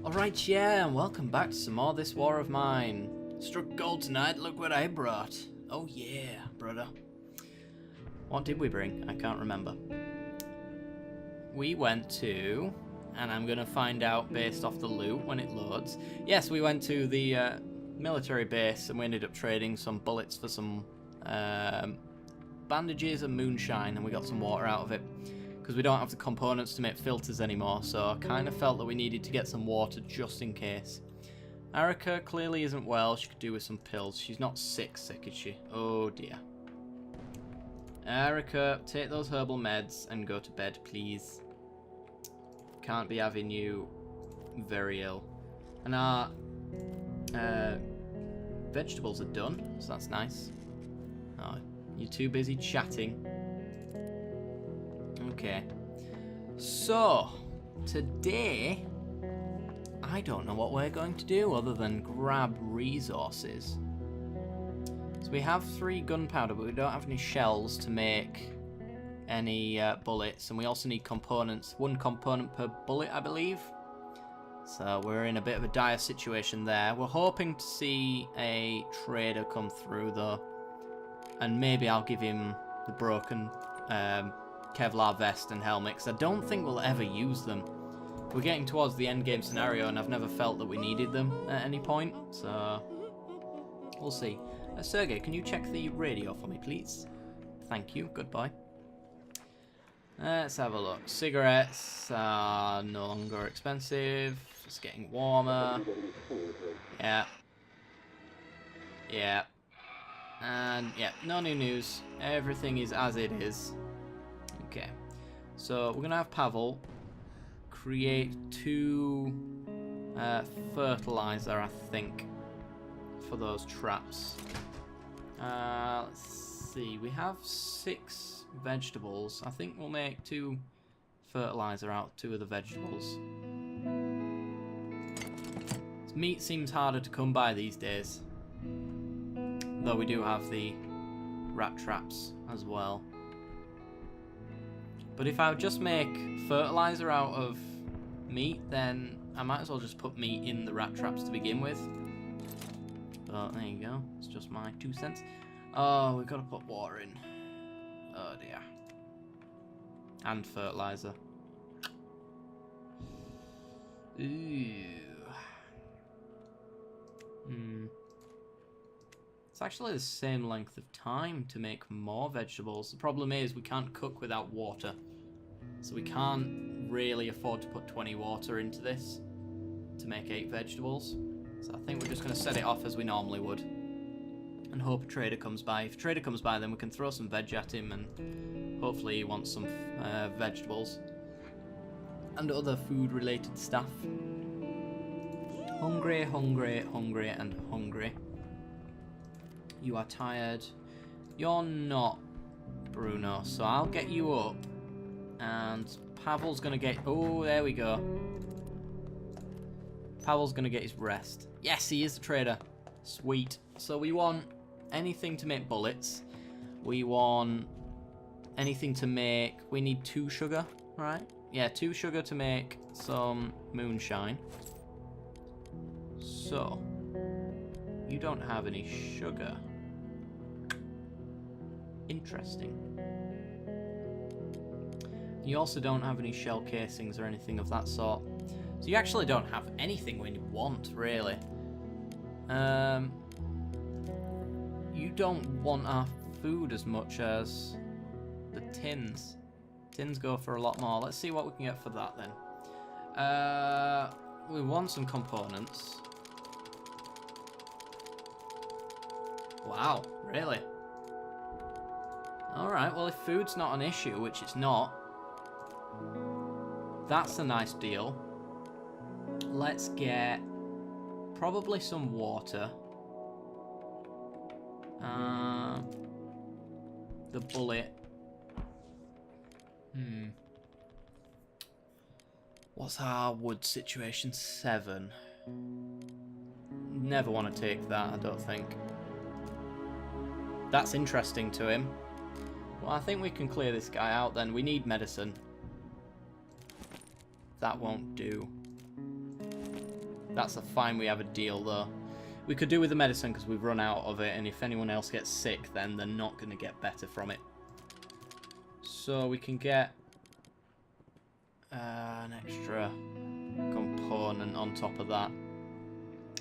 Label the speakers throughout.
Speaker 1: Alright, yeah, and welcome back to some more of this war of mine. Struck gold tonight, look what I brought. Oh yeah, brother. What did we bring? I can't remember. We went to, and I'm going to find out based off the loot when it loads. Yes, we went to the military base and we ended up trading some bullets for some bandages and moonshine, and we got some water out of it. Because we don't have the components to make filters anymore, so I kind of felt that we needed to get some water just in case. Erica clearly isn't well. She could do with some pills. She's not sick, is she? Oh dear. Erica, take those herbal meds and go to bed, please. Can't be having you very ill. And our vegetables are done, so that's nice. Oh, you're too busy chatting. Okay, so today I don't know what we're going to do other than grab resources. So we have 3 gunpowder, but we don't have any shells to make any bullets, and we also need components. 1 component per bullet, I believe. So we're in a bit of a dire situation there. We're hoping to see a trader come through though, and maybe I'll give him the broken Kevlar vest and helmet, because I don't think we'll ever use them. We're getting towards the end game scenario and I've never felt that we needed them at any point, so we'll see. Sergey, can you check the radio for me, please? Thank you, good boy. Let's have a look. Cigarettes are no longer expensive. It's getting warmer. Yeah. Yeah. And yeah, no new news. Everything is as it is. Okay, so we're gonna have Pavel create 2 fertilizer, I think, for those traps. Let's see, we have 6 vegetables. I think we'll make 2 fertilizer out of 2 of the vegetables. Meat seems harder to come by these days, though we do have the rat traps as well. But if I would just make fertilizer out of meat, then I might as well just put meat in the rat traps to begin with. But there you go. It's just my 2 cents. Oh, we've got to put water in. Oh dear. And fertilizer. Ooh. It's actually the same length of time to make more vegetables. The problem is we can't cook without water. So we can't really afford to put 20 water into this to make 8 vegetables. So I think we're just going to set it off as we normally would. And hope a trader comes by. If a trader comes by, then we can throw some veg at him and hopefully he wants some vegetables. And other food related stuff. Hungry, hungry, hungry and hungry. You are tired. You're not, Bruno. So I'll get you up. And Pavel's going to get... Oh, there we go. Pavel's going to get his rest. Yes, he is the trader. Sweet. So we want anything to make bullets. We want anything to make... We need 2 sugar, right? Yeah, 2 sugar to make some moonshine. So, you don't have any sugar. Interesting. You also don't have any shell casings or anything of that sort. So you actually don't have anything when you want, really. You don't want our food as much as the tins. Tins go for a lot more. Let's see what we can get for that then. We want some components. Wow, really? Alright, well if food's not an issue, which it's not, that's a nice deal. Let's get probably some water. The bullet. What's our wood situation? 7. Never want to take that, I don't think. That's interesting to him. Well, I think we can clear this guy out then. We need medicine. That won't do. That's a fine, we have a deal though. We could do with the medicine because we've run out of it, and if anyone else gets sick, then they're not going to get better from it. So we can get an extra component on top of that.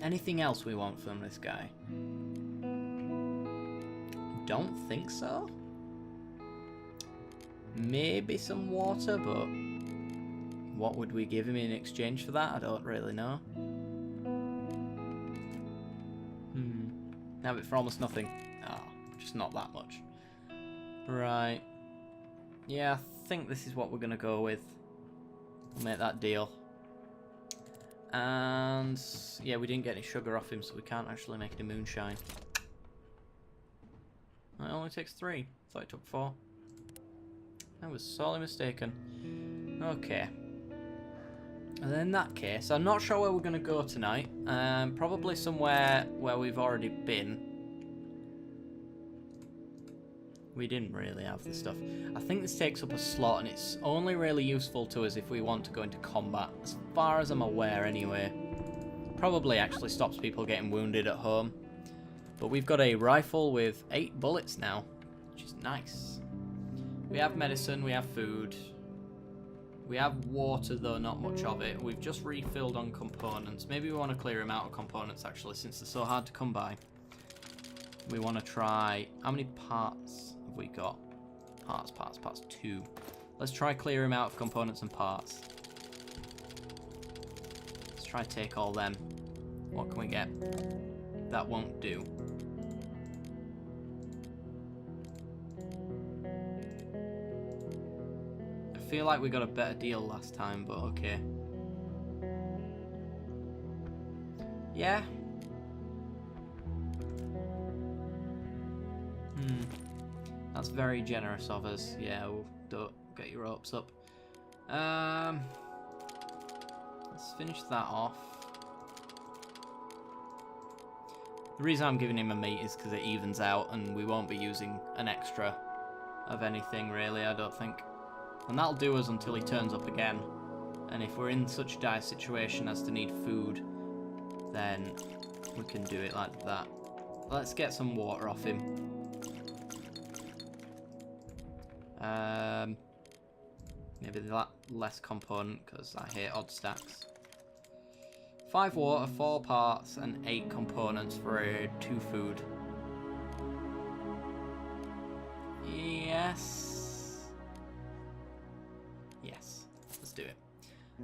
Speaker 1: Anything else we want from this guy? Don't think so. Maybe some water, but what would we give him in exchange for that? I don't really know. Have it for almost nothing. Oh, just not that much. Right. Yeah, I think this is what we're going to go with. We'll make that deal. And yeah, we didn't get any sugar off him, so we can't actually make any moonshine. It only takes 3. I thought it took 4. I was sorely mistaken. Okay. And in that case, I'm not sure where we're going to go tonight. Probably somewhere where we've already been. We didn't really have the stuff. I think this takes up a slot, and it's only really useful to us if we want to go into combat. As far as I'm aware, anyway. Probably actually stops people getting wounded at home. But we've got a rifle with 8 bullets now, which is nice. We have medicine, we have food. We have water, though, not much of it. We've just refilled on components. Maybe we want to clear them out of components, actually, since they're so hard to come by. We want to try... How many parts have we got? Parts. 2. Let's try clear them out of components and parts. Let's try take all them. What can we get? That won't do. I feel like we got a better deal last time, but okay. Yeah. That's very generous of us. Yeah, we'll don't get your hopes up. Let's finish that off. The reason I'm giving him a meat is because it evens out, and we won't be using an extra of anything, really, I don't think. And that'll do us until he turns up again. And if we're in such a dire situation as to need food, then we can do it like that. Let's get some water off him. Maybe that less component, because I hate odd stacks. 5 water, 4 parts, and 8 components for 2 food. Yes. Yes. Let's do it.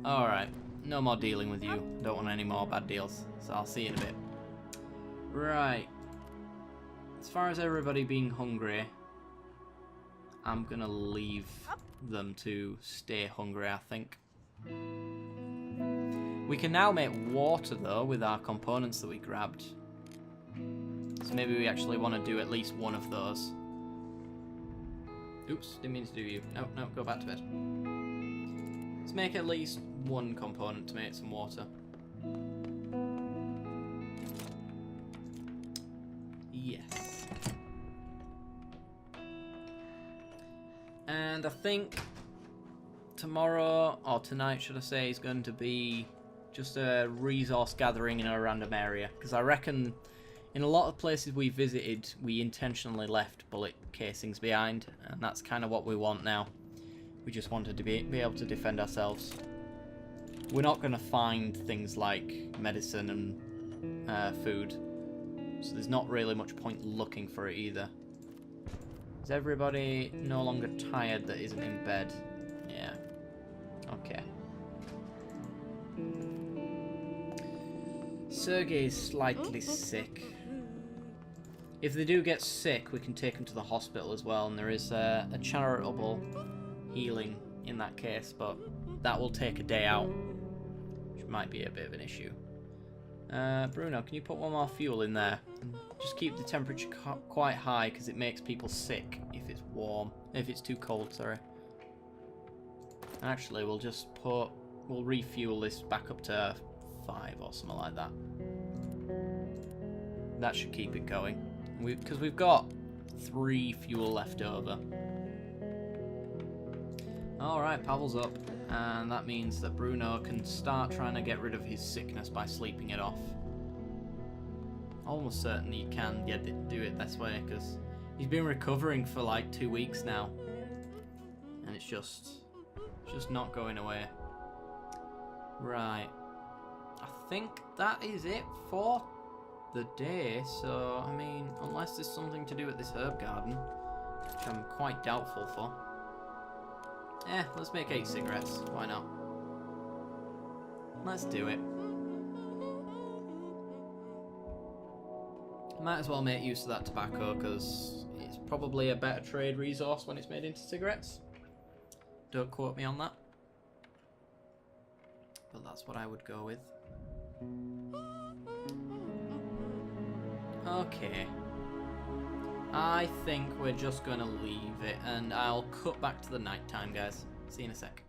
Speaker 1: Alright. No more dealing with you. Don't want any more bad deals. So I'll see you in a bit. Right. As far as everybody being hungry, I'm gonna leave them to stay hungry, I think. We can now make water, though, with our components that we grabbed. So maybe we actually want to do at least one of those. Oops, didn't mean to do you. No, go back to bed. Let's make at least one component to make some water. Yes. And I think tomorrow, or tonight should I say, is going to be just a resource gathering in a random area. Because I reckon in a lot of places we visited, we intentionally left bullet casings behind. And that's kind of what we want now. We just wanted to be able to defend ourselves. We're not going to find things like medicine and food. So there's not really much point looking for it either. Is everybody no longer tired that isn't in bed? Yeah. Okay. Sergey's slightly sick. If they do get sick, we can take them to the hospital as well, and there is a charitable healing in that case, but that will take a day out, which might be a bit of an issue. Bruno, can you put one more fuel in there? Just keep the temperature quite high, because it makes people sick if it's warm. If it's too cold, sorry. Actually, we'll refuel this back up to 5 or something like that. That should keep it going. Because we've got 3 fuel left over. Alright, Pavel's up. And that means that Bruno can start trying to get rid of his sickness by sleeping it off. Almost certain he can do it this way, because he's been recovering for like 2 weeks now. And it's just not going away. Right. I think that is it for the day. So, I mean, unless there's something to do at this herb garden, which I'm quite doubtful for. Let's make 8 cigarettes. Why not? Let's do it. Might as well make use of that tobacco, because it's probably a better trade resource when it's made into cigarettes. Don't quote me on that. But that's what I would go with. Okay. I think we're just going to leave it, and I'll cut back to the night time, guys. See you in a sec.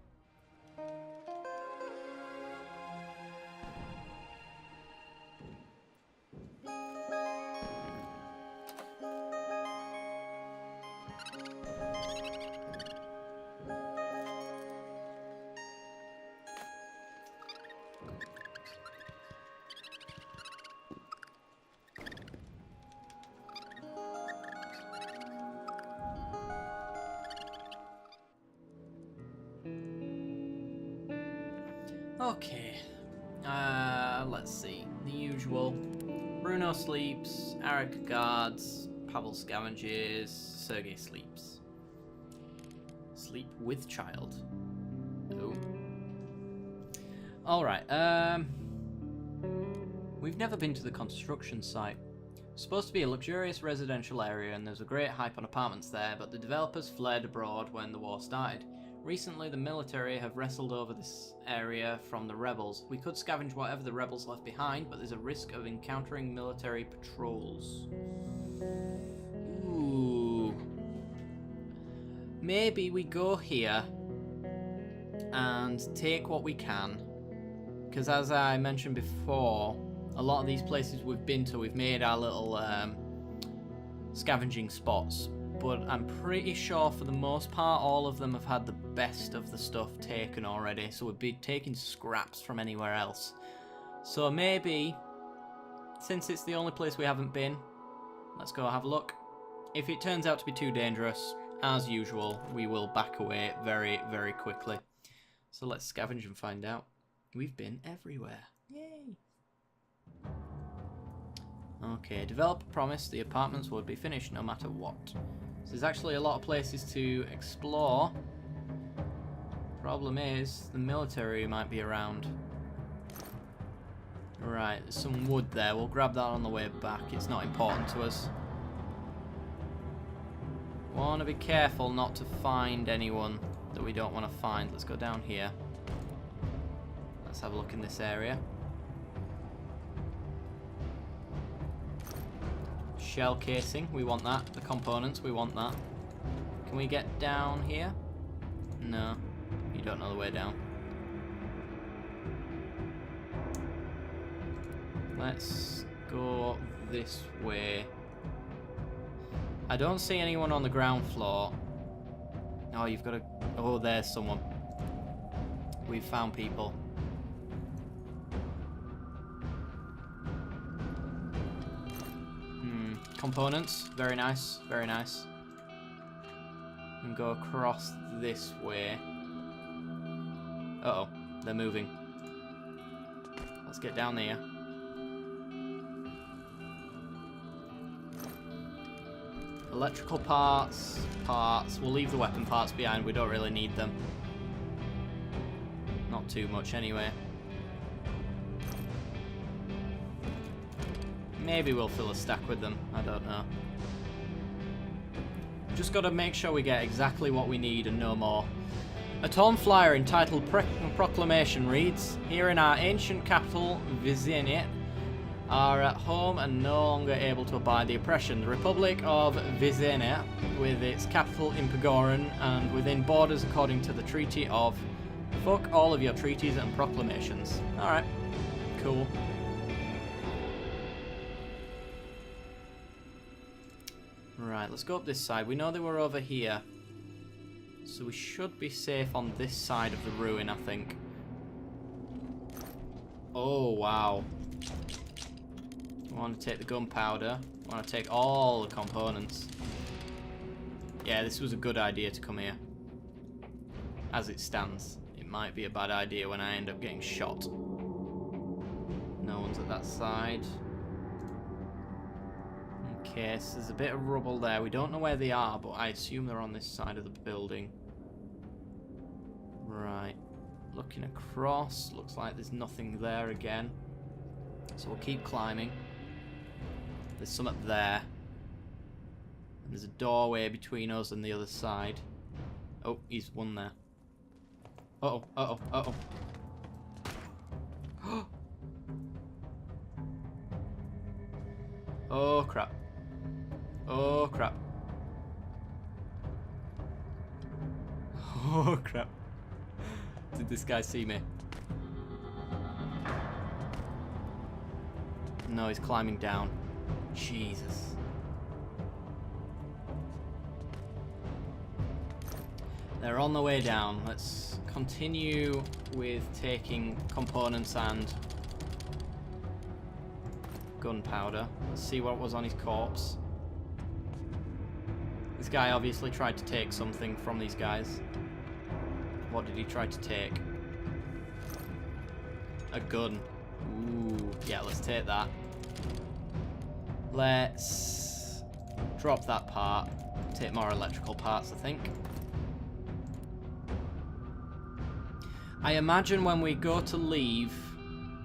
Speaker 1: Okay, let's see. The usual. Bruno sleeps, Eric guards, Pavel scavenges, Sergey sleeps. Sleep with child. Oh. Alright, we've never been to the construction site. It's supposed to be a luxurious residential area and there's a great hype on apartments there, but the developers fled abroad when the war started. Recently, the military have wrestled over this area from the rebels. We could scavenge whatever the rebels left behind, but there's a risk of encountering military patrols. Ooh. Maybe we go here and take what we can. Because as I mentioned before, a lot of these places we've been to, we've made our little scavenging spots. But I'm pretty sure for the most part all of them have had the best of the stuff taken already, so we'd be taking scraps from anywhere else. So maybe, since it's the only place we haven't been, let's go have a look. If it turns out to be too dangerous, as usual, we will back away very, very quickly. So let's scavenge and find out. We've been everywhere. Yay! Okay, developer promised the apartments would be finished no matter what. So there's actually a lot of places to explore. Problem is, the military might be around. Right, there's some wood there. We'll grab that on the way back. It's not important to us. Want to be careful not to find anyone that we don't want to find. Let's go down here. Let's have a look in this area. Shell casing, we want that. The components, we want that. Can we get down here? No, you don't know the way down. Let's go this way. I don't see anyone on the ground floor. Oh, you've got to... Oh, there's someone. We've found people. Components, very nice, very nice. And go across this way. Uh-oh, they're moving. Let's get down there. Electrical parts. We'll leave the weapon parts behind, we don't really need them. Not too much anyway. Maybe we'll fill a stack with them, I don't know. Just gotta make sure we get exactly what we need and no more. A torn flyer entitled Proclamation reads, "Here in our ancient capital, Vizenia, are at home and no longer able to abide the oppression. The Republic of Vizenia, with its capital in Pogoren and within borders according to the Treaty of..." Fuck all of your treaties and proclamations. Alright, cool. Right, let's go up this side. We know they were over here. So we should be safe on this side of the ruin, I think. Oh, wow. I want to take the gunpowder. I want to take all the components. Yeah, this was a good idea to come here. As it stands. It might be a bad idea when I end up getting shot. No one's at that side. Okay, so there's a bit of rubble there. We don't know where they are, but I assume they're on this side of the building. Right. Looking across. Looks like there's nothing there again. So we'll keep climbing. There's some up there. And there's a doorway between us and the other side. Oh, he's one there. Uh-oh, uh-oh, uh-oh. Oh, crap. Oh, crap. Oh, crap. Did this guy see me? No, he's climbing down. Jesus. They're on the way down. Let's continue with taking components and gunpowder. Let's see what was on his corpse. This guy obviously tried to take something from these guys. What did he try to take? A gun. Ooh, yeah, let's take that. Let's drop that part. Take more electrical parts, I think. I imagine when we go to leave,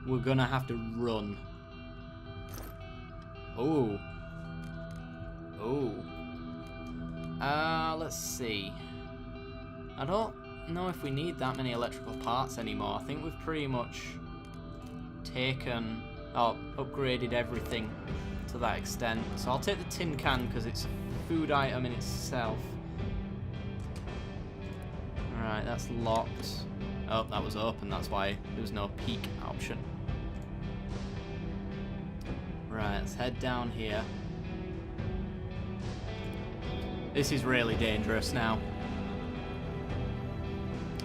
Speaker 1: we're gonna have to run. Oh. Oh. Let's see. I don't know if we need that many electrical parts anymore. I think we've pretty much taken or upgraded everything to that extent. So I'll take the tin can because it's a food item in itself. Alright, that's locked. Oh, that was open. That's why there was no peek option. Right, let's head down here. This is really dangerous now.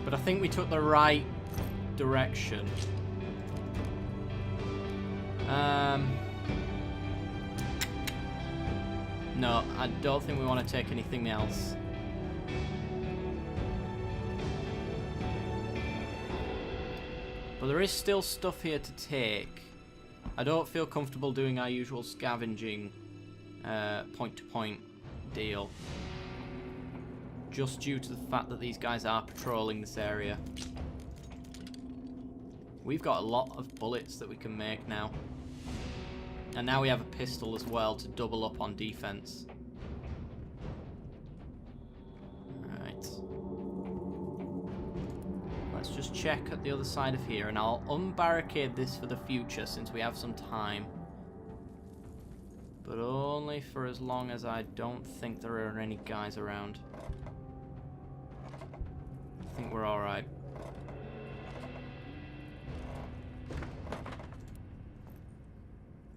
Speaker 1: But I think we took the right direction. No, I don't think we want to take anything else. But there is still stuff here to take. I don't feel comfortable doing our usual scavenging point-to-point deal. Just due to the fact that these guys are patrolling this area. We've got a lot of bullets that we can make now. And now we have a pistol as well to double up on defense. Alright. Let's just check at the other side of here, and I'll unbarricade this for the future since we have some time. But only for as long as I don't think there are any guys around. I think we're alright.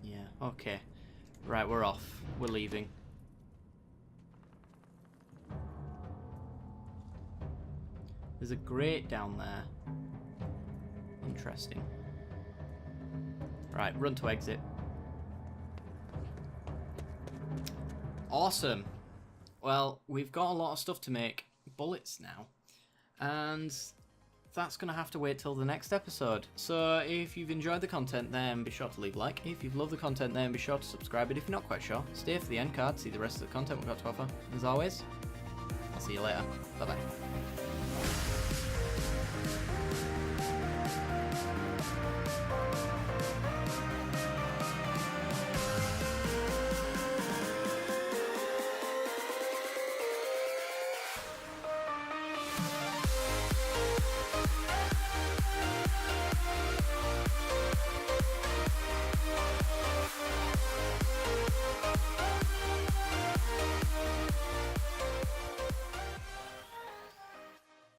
Speaker 1: Yeah, okay. Right, we're off. We're leaving. There's a grate down there. Interesting. Right, run to exit. Awesome. Well, we've got a lot of stuff to make bullets now. And that's going to have to wait till the next episode. So if you've enjoyed the content, then be sure to leave a like. If you've loved the content, then be sure to subscribe. But if you're not quite sure, stay for the end card, see the rest of the content we've got to offer. As always, I'll see you later. Bye-bye.